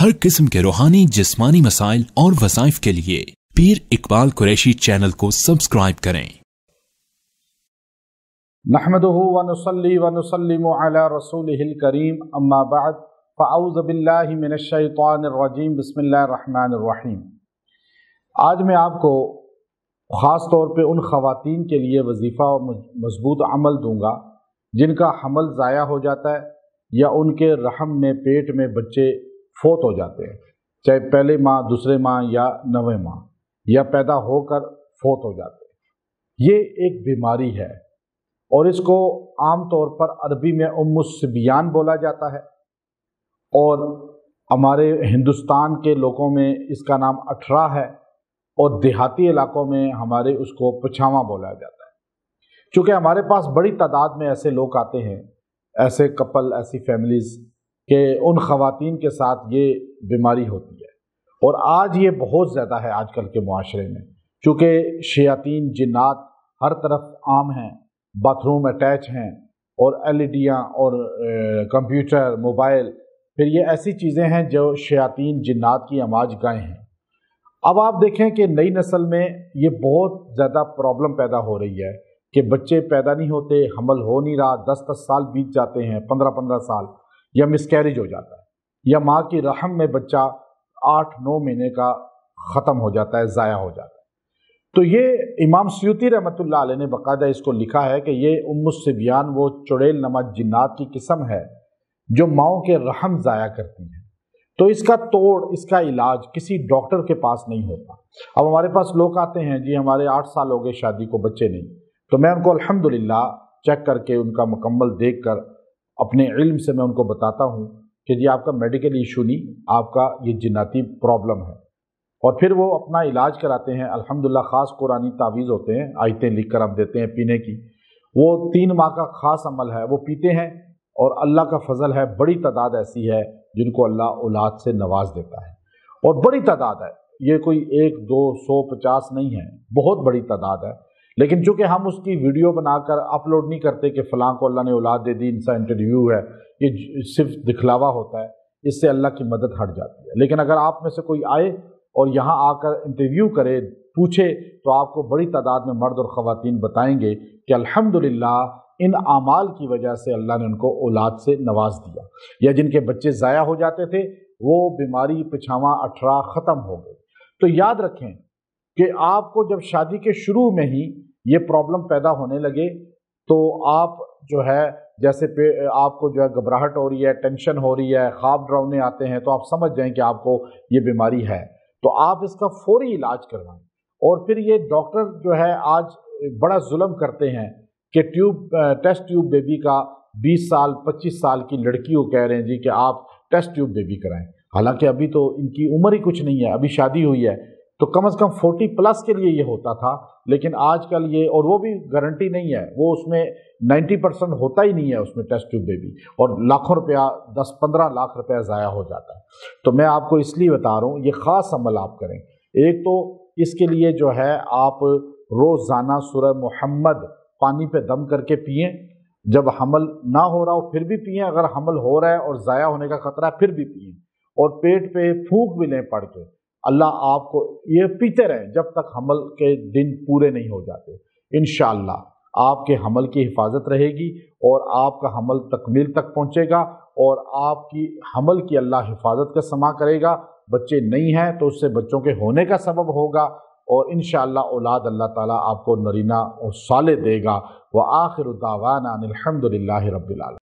हर किस्म के रूहानी जिस्मानी मसाइल और वज़ाइफ के लिए पीर इकबाल कुरैशी चैनल को सब्सक्राइब करें। नहमदुहु व नुसल्ली व नुसल्लिमु अला रसूलिहिल करीम, अम्मा बअद, फ़अऊज़ु बिल्लाहि मिनश शैतानिर रजीम, बिस्मिल्लाहिर रहमानिर रहीम। आज मैं आपको ख़ास तौर पे उन ख़वातीन के लिए वजीफ़ा और मजबूत अमल दूंगा जिनका हमल ज़ाया हो जाता है या उनके रहम में पेट में बच्चे फोत हो जाते हैं, चाहे पहले माह, दूसरे माह या नवें माह, या पैदा होकर फोत हो जाते हैं। ये एक बीमारी है और इसको आम तौर पर अरबी में उम्मुस्सिबियान बोला जाता है और हमारे हिंदुस्तान के लोगों में इसका नाम अठरा है और देहाती इलाकों में हमारे उसको पछावा बोला जाता है। चूँकि हमारे पास बड़ी तादाद में ऐसे लोग आते हैं, ऐसे कपल, ऐसी फैमिलीज़ कि उन ख़वातीन के साथ ये बीमारी होती है और आज ये बहुत ज़्यादा है आजकल के मुआशरे में, चूँकि शयातीन जिन्नात हर तरफ आम हैं, बाथरूम अटैच हैं और एलईडियाँ और कंप्यूटर, मोबाइल, फिर ये ऐसी चीज़ें हैं जो शयातीन जिन्नात की आमाज गाहें हैं। अब आप देखें कि नई नस्ल में ये बहुत ज़्यादा प्रॉब्लम पैदा हो रही है कि बच्चे पैदा नहीं होते, हमल हो नहीं रहा, 10-10 साल बीत जाते हैं, 15-15 साल, या मिसकैरेज हो जाता है, या माँ की रहम में बच्चा 8-9 महीने का ख़त्म हो जाता है, ज़ाया हो जाता है। तो ये इमाम सयूती रहमतुल्लाह अलैह ने बाकायदा इसको लिखा है कि ये उम्मुस्सिबियान वो चुड़ैल नमा जिन्नात की किस्म है जो माओं के रहम ज़ाया करती हैं। तो इसका तोड़, इसका इलाज किसी डॉक्टर के पास नहीं होता। अब हमारे पास लोग आते हैं, जी हमारे 8 साल हो गए शादी को, बच्चे नहीं, तो मैं उनको अल्हम्दुलिल्लाह चेक करके उनका मुकम्मल देख कर अपने इल्म से मैं उनको बताता हूँ कि जी आपका मेडिकल इशू नहीं, आपका ये जिन्नाती प्रॉब्लम है, और फिर वो अपना इलाज कराते हैं। अल्हम्दुलिल्लाह ख़ास कुरानी तावीज़ होते हैं, आयतें लिख कर हम देते हैं पीने की, वो 3 माह का ख़ास अमल है, वो पीते हैं और अल्लाह का फजल है, बड़ी तादाद ऐसी है जिनको अल्लाह औलाद से नवाज देता है, और बड़ी तादाद है, ये कोई 1, 2, 100, 50 नहीं है, बहुत बड़ी तादाद है। लेकिन चूँकि हम उसकी वीडियो बनाकर अपलोड नहीं करते कि फ़लाँ को अल्लाह ने औलाद दे दी, इनसा इंटरव्यू है, ये सिर्फ दिखलावा होता है, इससे अल्लाह की मदद हट जाती है। लेकिन अगर आप में से कोई आए और यहाँ आकर इंटरव्यू करे, पूछे, तो आपको बड़ी तादाद में मर्द और ख़वातीन बताएंगे कि अल्हम्दुलिल्लाह इन आमाल की वजह से अल्लाह ने उनको औलाद से नवाज दिया, या जिनके बच्चे ज़ाया हो जाते थे वो बीमारी पछावा 18 ख़त्म हो गई। तो याद रखें कि आपको जब शादी के शुरू में ही ये प्रॉब्लम पैदा होने लगे तो आप जो है, जैसे आपको जो है घबराहट हो रही है, टेंशन हो रही है, ख्वाब डरावने आते हैं, तो आप समझ जाएं कि आपको ये बीमारी है, तो आप इसका फौरी इलाज करवाएं। और फिर ये डॉक्टर जो है आज बड़ा जुल्म करते हैं कि टेस्ट ट्यूब बेबी का 20 साल 25 साल की लड़की को कह रहे हैं जी कि आप टेस्ट ट्यूब बेबी कराएं, हालांकि अभी तो इनकी उम्र ही कुछ नहीं है, अभी शादी हुई है, तो कम से कम 40+ के लिए ये होता था। लेकिन आजकल ये, और वो भी गारंटी नहीं है, वो उसमें 90% होता ही नहीं है उसमें टेस्ट ट्यूब बेबी, और लाखों रुपया, 10-15 लाख रुपया ज़ाया हो जाता है। तो मैं आपको इसलिए बता रहा हूँ, ये ख़ास अमल आप करें। एक तो इसके लिए जो है आप रोज़ाना सूरह मुहम्मद पानी पे दम करके पिएँ, जब हमल ना हो रहा हो फिर भी पिएँ, अगर हमल हो रहा है और ज़ाया होने का ख़तरा है फिर भी पिएँ, और पेट पे फूंक भी लें पढ़ के। अल्लाह आपको, ये पीते रहें जब तक हमल के दिन पूरे नहीं हो जाते। इंशाअल्लाह आपके हमल की हिफाजत रहेगी और आपका हमल तकमील तक पहुँचेगा और आपकी हमल की अल्लाह हिफाजत का समा करेगा। बच्चे नहीं हैं तो उससे बच्चों के होने का सबब होगा और इंशाअल्लाह औलाद अल्लाह ताला आपको नरीना और साले देगा। व आखिरु दावाना अनिल हम्दुलिल्लाहि रब्बिल आलमीन।